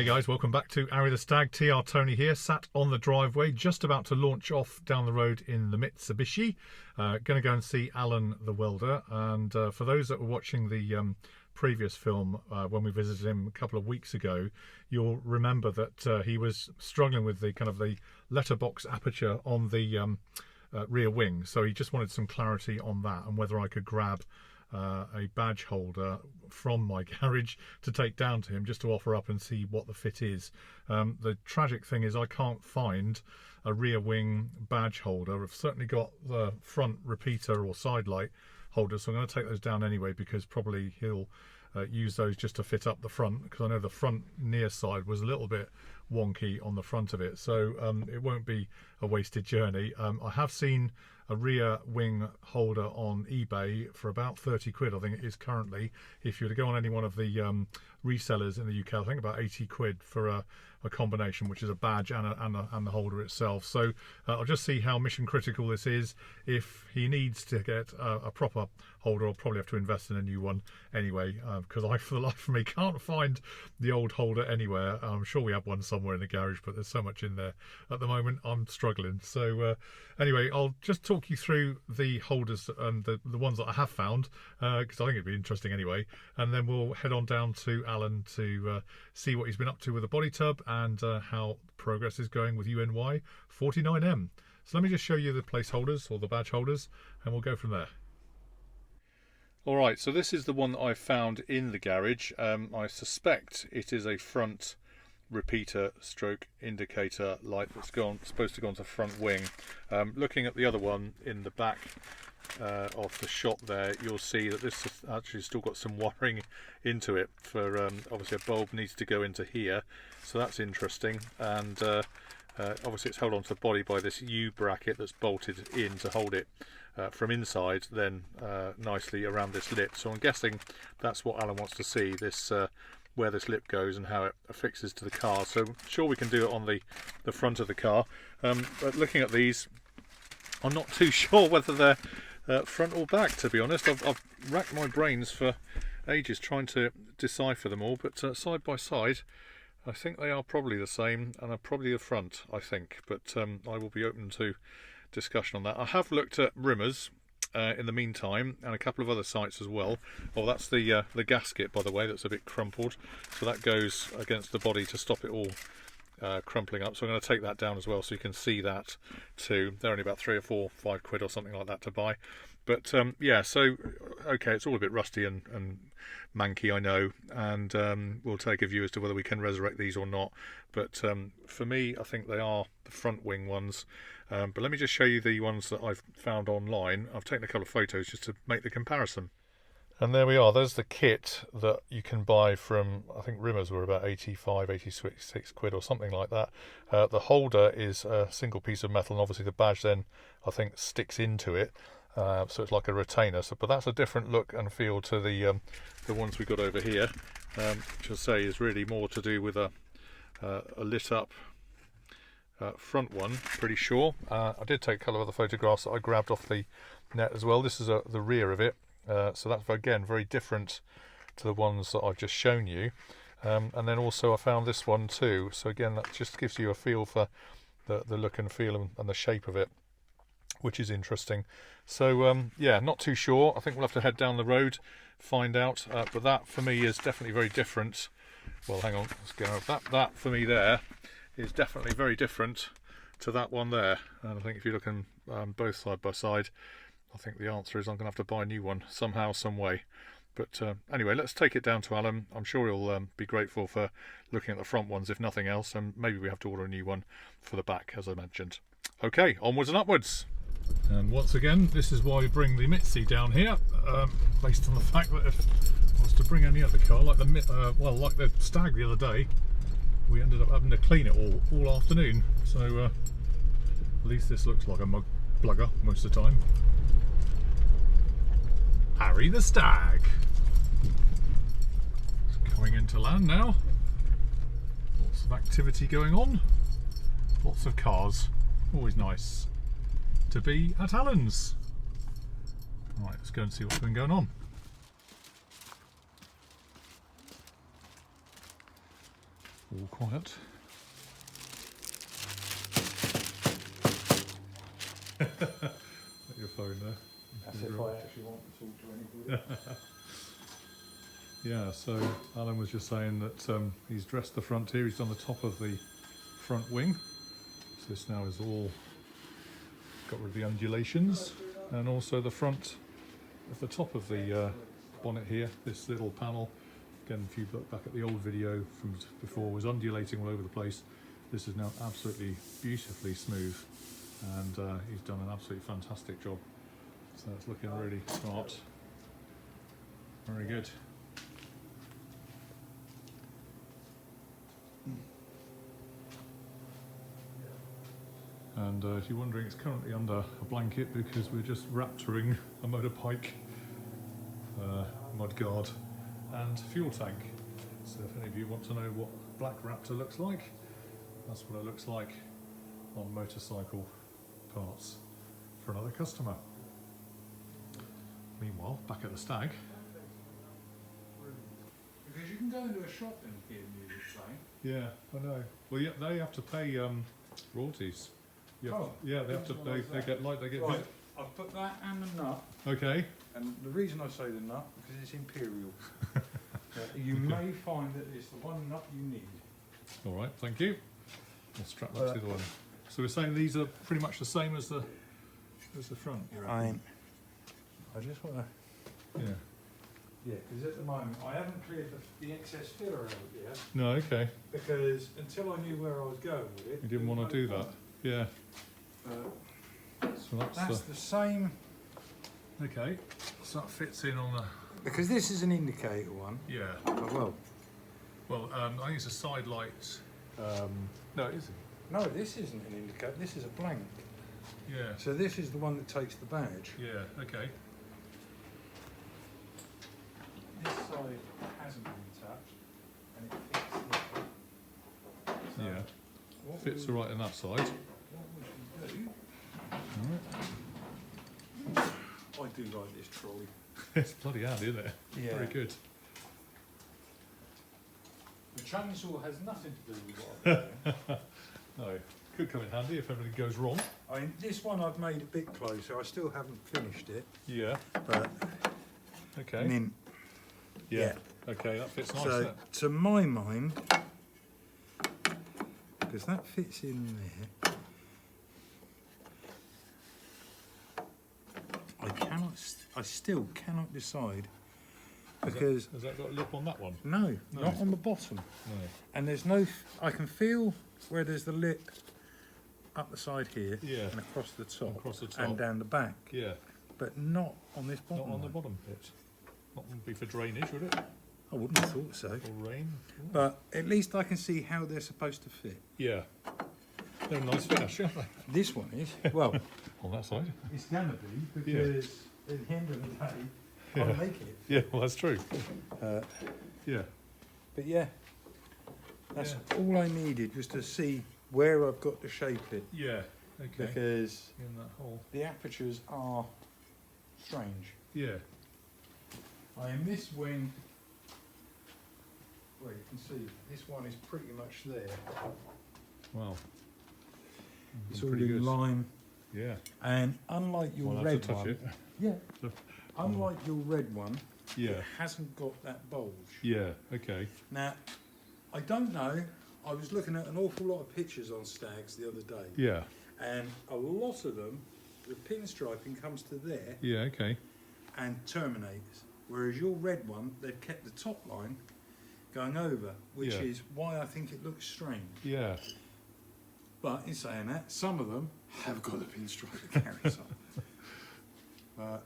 guys, welcome back to Arry the Stag. TR Tony here, sat on the driveway, just about to launch off down the road in the Mitsubishi. Going to go and see Alan the Welder. And for those that were watching the previous film when we visited him a couple of weeks ago, you'll remember that he was struggling with the kind of the letterbox aperture on the rear wing. So he just wanted some clarity on that and whether I could grab a badge holder from my garage to take down to him just to offer up and see what the fit is. The tragic thing is I can't find a rear wing badge holder. I've certainly got the front repeater or side light holder, so I'm going to take those down anyway because probably he'll use those just to fit up the front, because I know the front near side was a little bit wonky on the front of it, so it won't be a wasted journey. I have seen a rear wing holder on eBay for about 30 quid, I think it is currently. If you were to go on any one of the resellers in the UK, I think about 80 quid for a combination, which is a badge and the holder itself. So I'll just see how mission critical this is. If he needs to get a proper holder, I'll probably have to invest in a new one anyway, because I, for the life of me, can't find the old holder anywhere. I'm sure we have one somewhere in the garage, but there's so much in there at the moment, I'm struggling. So anyway, I'll just talk you through the holders and the ones that I have found, because I think it'd be interesting anyway, and then we'll head on down to Alan to see what he's been up to with the body tub and how progress is going with UNY 49M. So let me just show you the placeholders or the badge holders and we'll go from there. Alright, so this is the one that I found in the garage. I suspect it is a front repeater stroke indicator light that's supposed to go onto the front wing. Looking at the other one in the back of the shop there, you'll see that this has actually still got some wiring into it for obviously a bulb needs to go into here, so that's interesting. And obviously it's held onto the body by this U bracket that's bolted in to hold it from inside then nicely around this lip. So I'm guessing that's what Alan wants to see, this where this lip goes and how it affixes to the car. So I'm sure we can do it on the front of the car. But looking at these, I'm not too sure whether they're front or back, to be honest. I've racked my brains for ages trying to decipher them all, but side by side I think they are probably the same and are probably the front, I think, but I will be open to discussion on that. I have looked at Rimmers in the meantime and a couple of other sites as well. Oh, that's the gasket, by the way, that's a bit crumpled, so that goes against the body to stop it all crumpling up, so I'm going to take that down as well so you can see that too. They're only about 3 or 4, 5 quid or something like that to buy, but yeah, so okay, it's all a bit rusty and manky, I know, and we'll take a view as to whether we can resurrect these or not, but for me I think they are the front wing ones. But let me just show you the ones that I've found online. I've taken a couple of photos just to make the comparison. And there we are, there's the kit that you can buy from, I think Rimmers were about 85, 86 quid or something like that. The holder is a single piece of metal, and obviously the badge then I think sticks into it, so it's like a retainer. So, but that's a different look and feel to the ones we got over here, which I say is really more to do with a lit up front one, pretty sure. I did take a couple of other photographs that I grabbed off the net as well. This is the rear of it. So that's again very different to the ones that I've just shown you, and then also I found this one too, so again that just gives you a feel for the look and feel and the shape of it, which is interesting. So yeah, not too sure. I think we'll have to head down the road, find out, but that for me is definitely very different. Well, hang on, let's go. That for me there is definitely very different to that one there, and I think if you're looking both side by side, I think the answer is I'm going to have to buy a new one somehow, some way. But anyway, let's take it down to Alan. I'm sure he'll be grateful for looking at the front ones, if nothing else, and maybe we have to order a new one for the back, as I mentioned. Okay, onwards and upwards. And once again, this is why we bring the Mitzi down here, based on the fact that if I was to bring any other car, like like the Stag the other day, we ended up having to clean it all afternoon. So at least this looks like a mug blugger most of the time. Arry the Stag. It's coming into land now. Lots of activity going on. Lots of cars. Always nice to be at Alan's. Right, let's go and see what's been going on. All quiet. Your phone there. That's if I actually want to talk to anybody. Yeah, so Alan was just saying that he's dressed the front here, he's done the top of the front wing. So this now is all got rid of the undulations, and also the front at the top of the bonnet here, this little panel. Again, if you look back at the old video from before, was undulating all over the place. This is now absolutely beautifully smooth, and he's done an absolutely fantastic job. So it's looking really smart. Very good. And if you're wondering, it's currently under a blanket because we're just raptoring a motorbike, mudguard and fuel tank. So if any of you want to know what Black Raptor looks like, that's what it looks like on motorcycle parts for another customer. Meanwhile, back at the Stag. Because you can go into a shop and hear music playing. Yeah, I know. Well, yeah, they have to pay royalties. Yeah, they have to. They get right. I've put that and the nut. Okay. And the reason I say the nut because it's imperial. You may find that it's the one nut you need. All right, thank you. I'll strap that to the one. So we're saying these are pretty much the same as the front. I just want to. Yeah. Yeah, because at the moment I haven't cleared the excess filler out yet. No, okay. Because until I knew where I was going with it, You didn't want to do that. Yeah. So that's the same. Okay. So that fits in on the. Because this is an indicator one. Yeah. Oh, well, I think it's a side light. No, it isn't. no, this isn't an indicator. This is a blank. Yeah. So this is the one that takes the badge. Yeah. Okay. This side hasn't been touched, and it fits here. So Yeah. Fits all right on that side. What we should do. Right. I do like this trolley. It's bloody handy, isn't it? Yeah. Very good. The chainsaw has nothing to do with what I've done. No, could come in handy if everything goes wrong. I mean, this one I've made a bit closer. I still haven't finished it, Yeah. but Okay. I mean, yeah. Okay, that fits nice. so Doesn't it? to my mind, because that fits in there, I still cannot decide because Has that got a lip on that one? no, No. not on the bottom, No. and there's no. I can feel where there's the lip up the side here, Yeah. and across the top, Across the top. and down the back, Yeah. but not on this bottom. Not on the one. bottom bit. Not would be for drainage, would it? I wouldn't have thought so. Or rain? Ooh. But at least I can see how they're supposed to fit. Yeah. They're a nice finish, aren't they? This one is, well, On that side. it's going to be because at the end of the day, Yeah. I'll make it. Yeah, well, that's true. Yeah. But yeah, that's all I needed was to see where I've got to shape it Yeah. Okay. because In that hole. the apertures are strange. Yeah. I am this wing, well you can see this one is pretty much there. Wow. It's all Pretty in good. lime, Yeah. and unlike your Well, I'll have red to touch one, it. yeah, unlike your red one, Yeah. it hasn't got that bulge. Yeah. Okay. Now, I don't know. I was looking at an awful lot of pictures on stags the other day, Yeah. and a lot of them, the pinstriping comes to there Yeah. Okay. and terminates. Whereas your red one, they've kept the top line going over, which Yeah. is why I think it looks strange. Yeah. But in saying that, some of them have got the pinstripe that carries on. But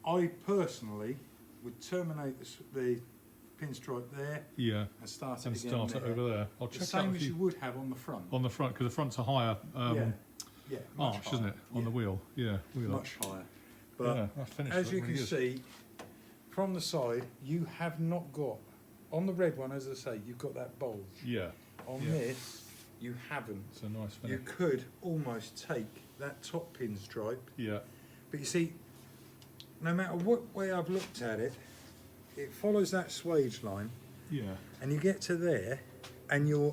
I personally would terminate the pinstripe there Yeah. and start it And again start it there. over there. I'll The check same out as you would have on the front. on the front because the front's a higher yeah, much arch, isn't higher. it? On the wheel. Yeah. Wheel Much higher. But yeah, that finish as looked you really can good. see, from the side, you have not got, on the red one, as I say, you've got that bulge. Yeah. On Yeah. this, you haven't. It's a nice You finish. could almost take that top pinstripe, Yeah. but you see, no matter what way I've looked at it, it follows that swage line, Yeah. and you get to there, and you're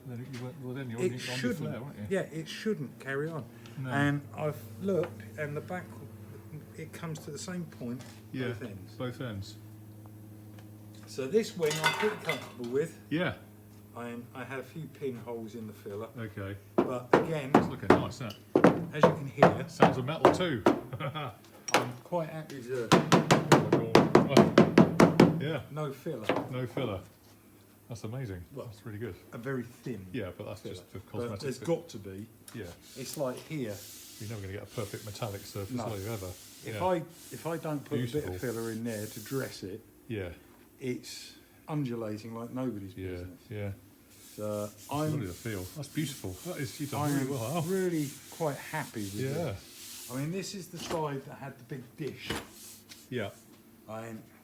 Then you're on it your shouldn't. flare, aren't you? Yeah, it shouldn't carry on. No. And I've looked, and the back, it comes to the same point, Yeah, both ends. both ends. So this wing I'm pretty comfortable with. Yeah. I had a few pinholes in the filler, Okay. but again, It's looking nice, isn't it? as you can hear, Sounds of metal too. I'm quite happy with Yeah. no filler. No filler. That's amazing. Well, That's really good. A very thin Yeah, but that's filler. just the But cosmetic. there's bit. got to be. Yeah. It's like here. You're never going to get a perfect metallic surface, No. are you ever? If I don't put a bit Beautiful. of filler in there to dress it, Yeah. it's undulating like nobody's Yeah. business. Yeah. So Lovely to feel. That's beautiful. That is. You've done I'm really well. really quite happy with Yeah. it. I mean, this is the side that had the big dish. Yeah.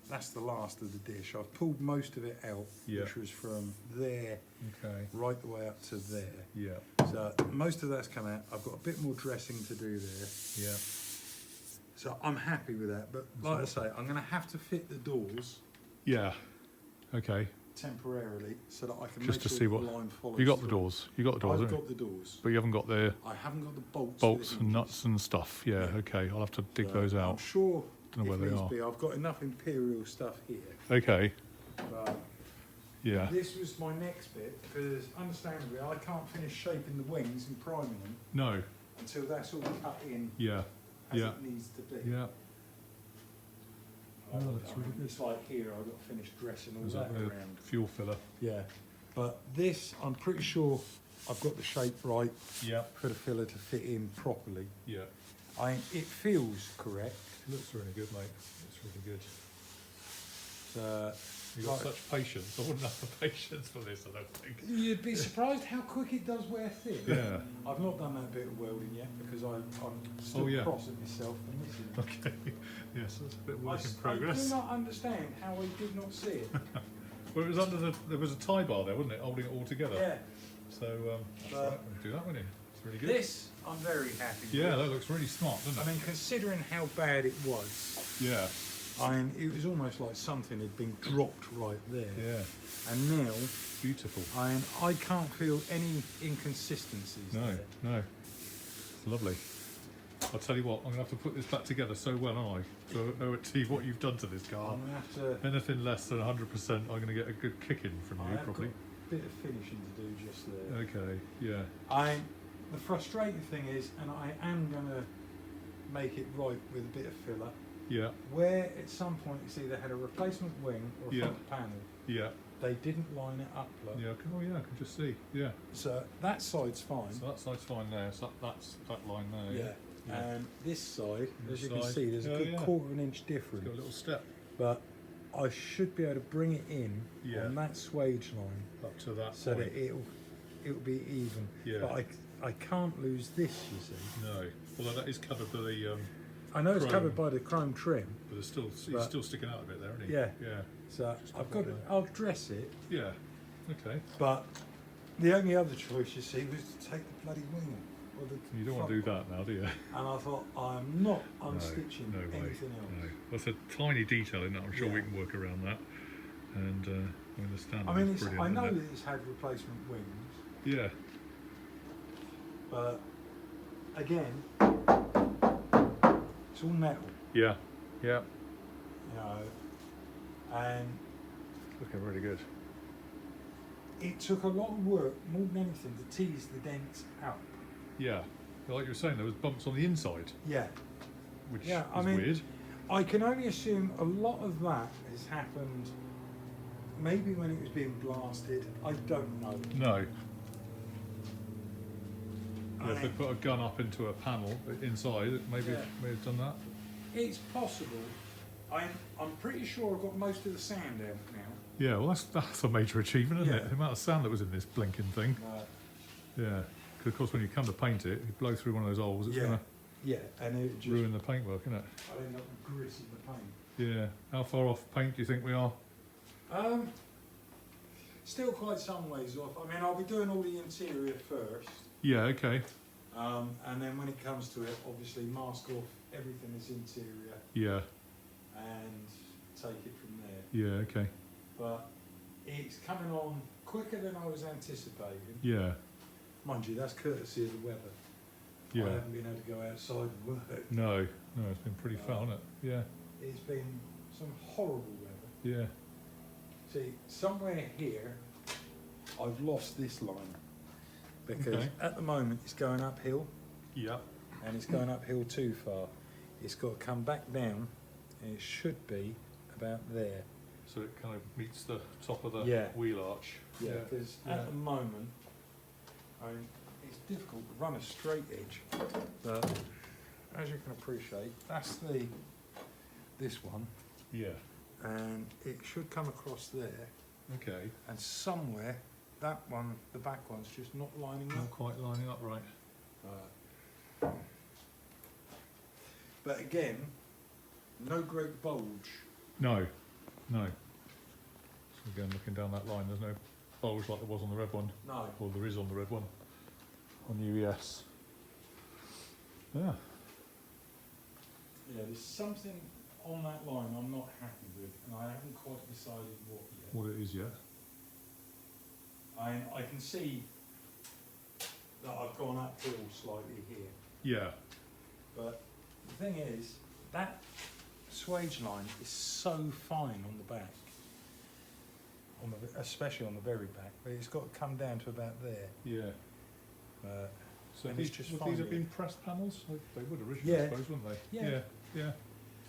That's the last of the dish. I've pulled most of it out, Yeah. which was from there Okay. right the way up to there. Yeah. So most of that's come out. I've got a bit more dressing to do there. Yeah. So I'm happy with that. But like I say, I'm going to have to fit the doors Yeah. Okay. temporarily so that I can Just make to sure see the what line follows you got the through. doors. You got the doors, I've haven't got you? the doors. But you haven't got the I haven't got the bolts. bolts for the and hinges. nuts and stuff. Yeah. Yeah. Okay. I'll have to dig So those I'm out. sure Don't know if where they needs are. be, I've got enough imperial stuff here. Okay. But Yeah. this was my next bit because, understandably, I can't finish shaping the wings and priming them No. until that's all cut in Yeah. as Yeah. it needs to be. Yeah. Oh, that's really good. It's like here, I've got to finish dressing all There's that a around. fuel filler. Yeah, but this, I'm pretty sure I've got the shape right Yeah. for the filler to fit in properly. Yeah. It feels correct. Looks really good, mate. It's really good. So, You've got like- such patience. I wouldn't have the patience for this, I don't think. you'd be surprised how quick it does wear thin. Yeah. I've not done that bit of welding yet because I'm still Oh, yeah. cross at myself for missing it. Okay. Yes, that's a bit of I work in do progress. not understand how I did not see it. Well, it was under there was a tie bar there, wasn't it, holding it all together? Yeah, So, that's But- right, we'll do that, wouldn't you? It's really good. this I'm very happy Yeah, with. that looks really smart, doesn't I it? mean, considering how bad it was, Yeah, it was almost like something had been dropped right there. yeah. And now, Beautiful. I can't feel any inconsistencies No, there. no. It's lovely. I'll tell you what, I'm going to have to put this back together so well, aren't I? To owe it to you what you've done to this car. I'm going to have to... Anything less than 100%, I'm going to get a good kick in from I you, have probably. got a bit of finishing to do just there. Okay, yeah. The frustrating thing is, and I am going to make it right with a bit of filler, Yeah, where at some point it's either had a replacement wing or a Yeah. front panel, yeah, they didn't line it up. Look. yeah. Oh, yeah, I can just see. Yeah. So that side's fine. So that side's fine there. So that's that line there. yeah. Yeah. And this side, This as you can side. see, there's Yeah, a good yeah. quarter of an inch It's got a difference. little step But I should be able to bring it in Yeah. on that swage line up to that so point. that it'll be even. Yeah. But I can't lose this, you see. No, although that is covered by the, I know it's Chrome. covered by the chrome trim, but it's still he's But- still sticking out a bit there, isn't he? Yeah. Yeah. so Just I've got got. that I'll dress it. Yeah. Okay. But the only other choice, you see, was to take the bloody wing off. Or the You don't want to do front that now, do you? one. And I thought, I'm not No, unstitching no way. anything else. No. That's a tiny detail in that. I'm sure we Yeah. can work around that. And I understand. I mean, it's brilliant, I know isn't that it's had replacement wings, it? Yeah. but again, it's all metal, Yeah. Yeah. you know, and Looking really good. it took a lot of work, more than anything, to tease the dents out. Yeah. Like you were saying, there was bumps on the inside, Yeah, which Yeah, I is mean- weird. I can only assume a lot of that has happened maybe when it was being blasted. I don't know. No. I Yeah, if they mean, put a gun up into a panel inside, it maybe Yeah. may have done that. it's possible. I'm pretty sure I've got most of the sand out now. Yeah, well, that's a major achievement, isn't Yeah. it? The amount of sand that was in this blinking thing. Yeah. 'Cause of course, when you come to paint it, you blow through one of those holes, it's Yeah. going to Yeah, and it just ruin the paintwork, isn't it? I'll end up gritting the paint. Yeah. How far off paint do you think we are? Still quite some ways off. I mean, I'll be doing all the interior first, Yeah, okay. and then when it comes to it, obviously mask off everything that's interior Yeah, and take it from there. yeah, okay. But it's coming on quicker than I was anticipating. Yeah. Mind you, that's courtesy of the weather. I Yeah. haven't been able to go outside and work. No. No, it's been pretty fat, hasn't it? Yeah. It's been some horrible weather. Yeah. See, somewhere here, I've lost this line. Because Okay. at the moment it's going uphill, Yeah. and it's going uphill too far. It's got to come back down, and it should be about there. So it kind of meets the top of the Yeah. wheel arch. Yeah, because Yeah. at the moment, I mean, it's difficult to run a straight edge, but as you can appreciate, that's this one, Yeah. and it should come across there, Okay. and somewhere that one, the back one's just not lining Not up. quite lining up right. But again, no great bulge. No. No. So again, looking down that line, there's no bulge like there was on the red one, No. or there is on the red one, on UES. Yeah. Yeah, there's something on that line I'm not happy with, and I haven't quite decided what yet. What it is yet. I can see that I've gone uphill slightly here, Yeah. but the thing is, that swage line is so fine on the back, especially on the very back, but it's got to come down to about there. Yeah. So And these, it's just would fine these have with been pressed panels? They would originally, Yeah. I suppose, wouldn't they? Yeah. Yeah. Yeah.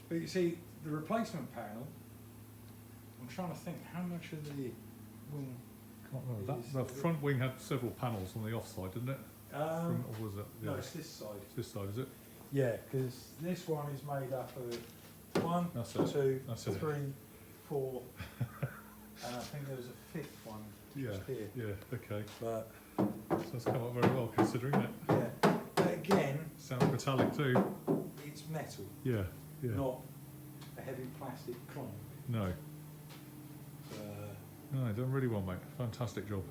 But you see, the replacement panel, I'm trying to think how much of the wing, Can't remember. Is- The front wing had several panels on the offside, didn't it? Or was it? no, Yeah. it's this side. It's this side, is it? Yeah, because this one is made up of 1, That's it. 2, That's it. 3, 4, and I think there was a 5th one Yeah. just here. Yeah. Okay. But So it's come up very well considering it. yeah, but again, Sounds metallic too. it's metal, Yeah. Yeah. not a heavy plastic clunk. No. Uh, No, done really well, mate. Fantastic job.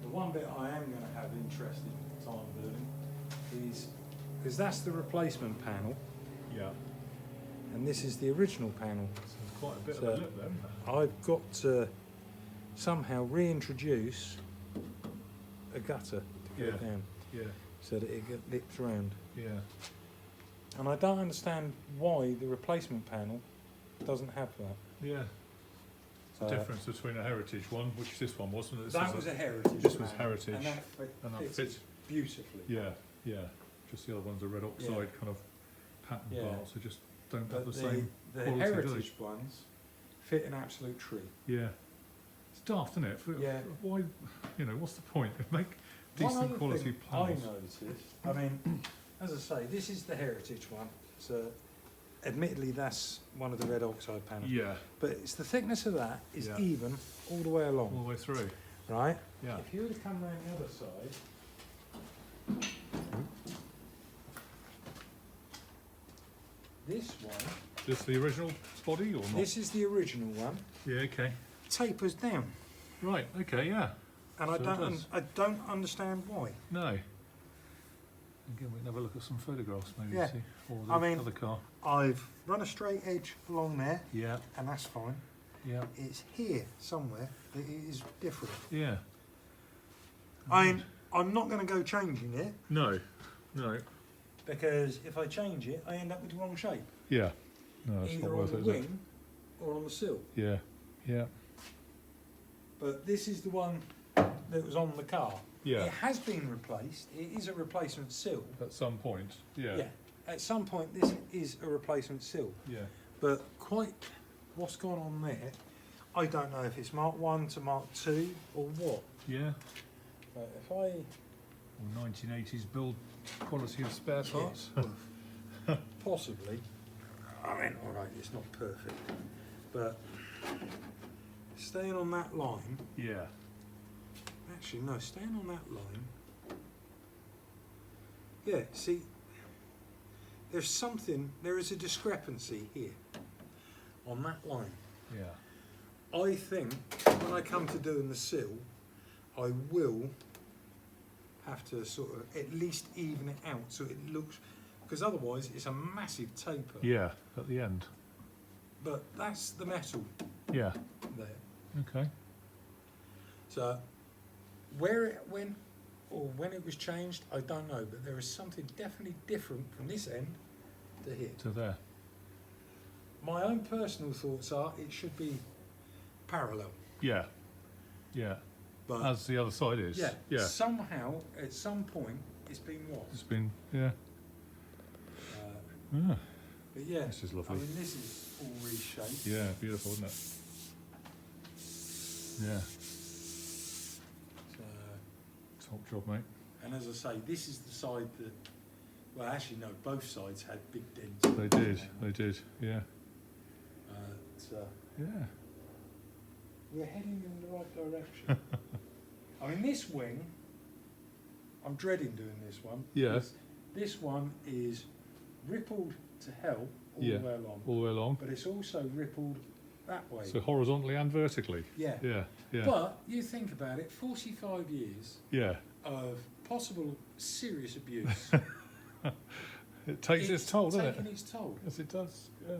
the one bit I am going to have interesting time doing is, because that's the replacement panel, Yeah. and this is the original panel. So there's quite a bit So- of a lip there, isn't there? I've got to somehow reintroduce a gutter to go Yeah. down Yeah. so that it lips round. Yeah. And I don't understand why the replacement panel doesn't have that. Yeah. The Uh, difference between a heritage one, which this one was, wasn't it? This That was a heritage. this was panel, heritage, and and that fits fits. beautifully. Yeah. Yeah. Just the other one's a red oxide kind of pattern Yeah. bar, so just don't have But the same. the quality, do heritage ones fit an absolute tree. Yeah. It's daft, isn't it? Yeah. Why? You know, what's the point? Make One decent other quality thing panels. I noticed, I mean, as I say, this is the heritage one, so admittedly that's one of the red oxide panels. Yeah. But it's the thickness of that is Yeah. even all the way All along, the way through. right? Yeah. If you were to come around the other side, this one, This the original body or not? this is the original one, Yeah. Okay. tapers down, Right. Okay. Yeah. and So it does. I don't understand why. No. Again, we can have a look at some photographs, maybe Yeah. see. Or the I mean- other car. I've run a straight edge along there, Yeah. and that's fine. Yeah. It's here somewhere that it is different. Yeah. I'm not going to go changing it, No. No. because if I change it, I end up with the wrong shape. Yeah. No, it's not Either on worth the it, is it? wing or on the sill. Yeah. Yeah. But this is the one that was on the car. Yeah. It has been replaced. It is a replacement sill. At some point. Yeah. Yeah. At some point, this is a replacement sill. Yeah. But quite what's gone on there, I don't know if it's Mark 1 to Mark 2 or what. Yeah. But if I... Or 1980s build quality of spare parts. Yes, possibly. I mean, all right, it's not perfect. But staying on that line... Yeah. Actually, no, staying on that line. Yeah, see, there is a discrepancy here on that line. Yeah. I think when I come to doing the sill, I will have to sort of at least even it out so it looks, because otherwise it's a massive taper. Yeah. At the end. But that's the metal Yeah. there. Okay. So where it went or when it was changed, I don't know, but there is something definitely different from this end to here. To there. My own personal thoughts are it should be parallel. Yeah. Yeah. But As the other side is. yeah, Yeah. somehow at some point it's been what? It's been, yeah. But yeah, This is lovely. I mean, this is all reshaped. Yeah, beautiful, isn't it? Yeah. So, Top job, mate. and as I say, this is the side that, well, actually, no, both sides had big dents. They did. They did. Yeah. So Yeah. we're heading in the right direction. I mean, this wing, I'm dreading doing this one. Yeah. because This one is rippled to hell all Yeah. the way along, All the way along. but it's also rippled that way. So horizontally and vertically. Yeah. Yeah. Yeah. But you think about it, 45 years Yeah. of possible serious abuse. It takes its toll, doesn't it? Taking its toll. Yes, it does. Yeah.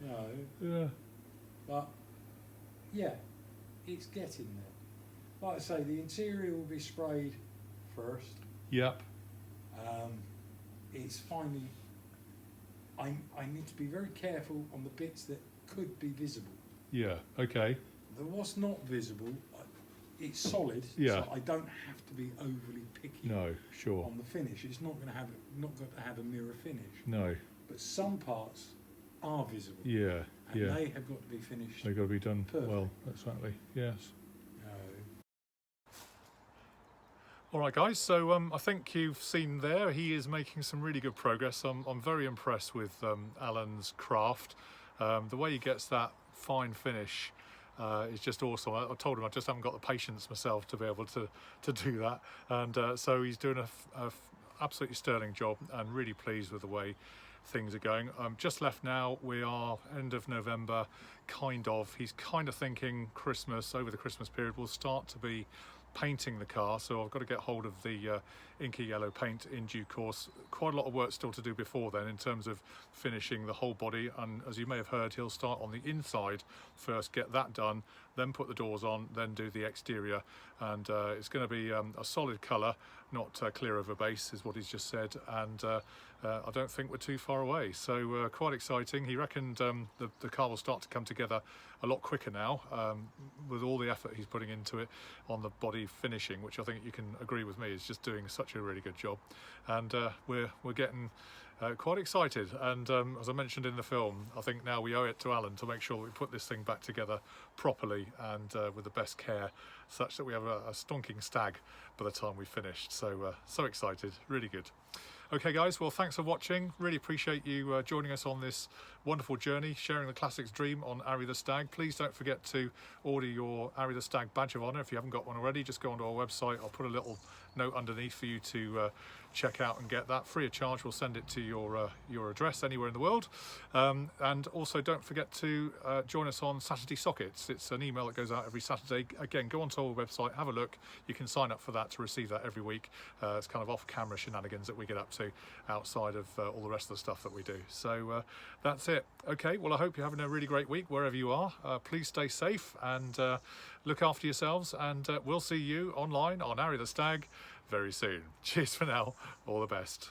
You know, Yeah. but yeah, it's getting there. Like I say, the interior will be sprayed first. Yep. It's finally. I need to be very careful on the bits that could be visible. Yeah. Okay. The what's not visible, it's solid. Yeah. So I don't have to be overly picky No. Sure. on the finish. It's not going to have a mirror finish. No. But some parts are visible. Yeah. And Yeah. they have got to be finished. They've got to be done Perfect. well. Exactly. Yes. No. All right, guys. So I think you've seen there. He is making some really good progress. I'm very impressed with Alan's craft. The way he gets that fine finish is just awesome. I told him I just haven't got the patience myself to be able to do that, and so he's doing a absolutely sterling job, and really pleased with the way things are going. Just left now. We are end of November, kind of. He's kind of thinking Christmas, over the Christmas period, we'll start to be painting the car, so I've got to get hold of the inky yellow paint in due course. Quite a lot of work still to do before then in terms of finishing the whole body, and as you may have heard, he'll start on the inside first, get that done, then put the doors on, then do the exterior, and it's going to be a solid colour, not clear over base is what he's just said, and I don't think we're too far away, so quite exciting. He reckoned the car will start to come together a lot quicker now, with all the effort he's putting into it on the body finishing, which I think you can agree with me is just doing such a really good job, and we're getting quite excited, and as I mentioned in the film, I think now we owe it to Alan to make sure that we put this thing back together properly and with the best care, such that we have a stonking stag by the time we finished. So so excited, really good. Okay guys, well thanks for watching. Really appreciate you joining us on this wonderful journey, sharing the classics dream on Arry the Stag. Please don't forget to order your Arry the Stag badge of honour if you haven't got one already. Just go onto our website. I'll put a little note underneath for you to check out and get that free of charge. We'll send it to your address anywhere in the world, and also don't forget to join us on Saturday Sockets. It's an email that goes out every Saturday. Again, go onto our website, have a look. You can sign up for that to receive that every week. It's kind of off-camera shenanigans that we get up to outside of all the rest of the stuff that we do. So that's it. Okay, well I hope you're having a really great week wherever you are. Please stay safe and look after yourselves, and we'll see you online on Arry the Stag very soon. Cheers for now, all the best.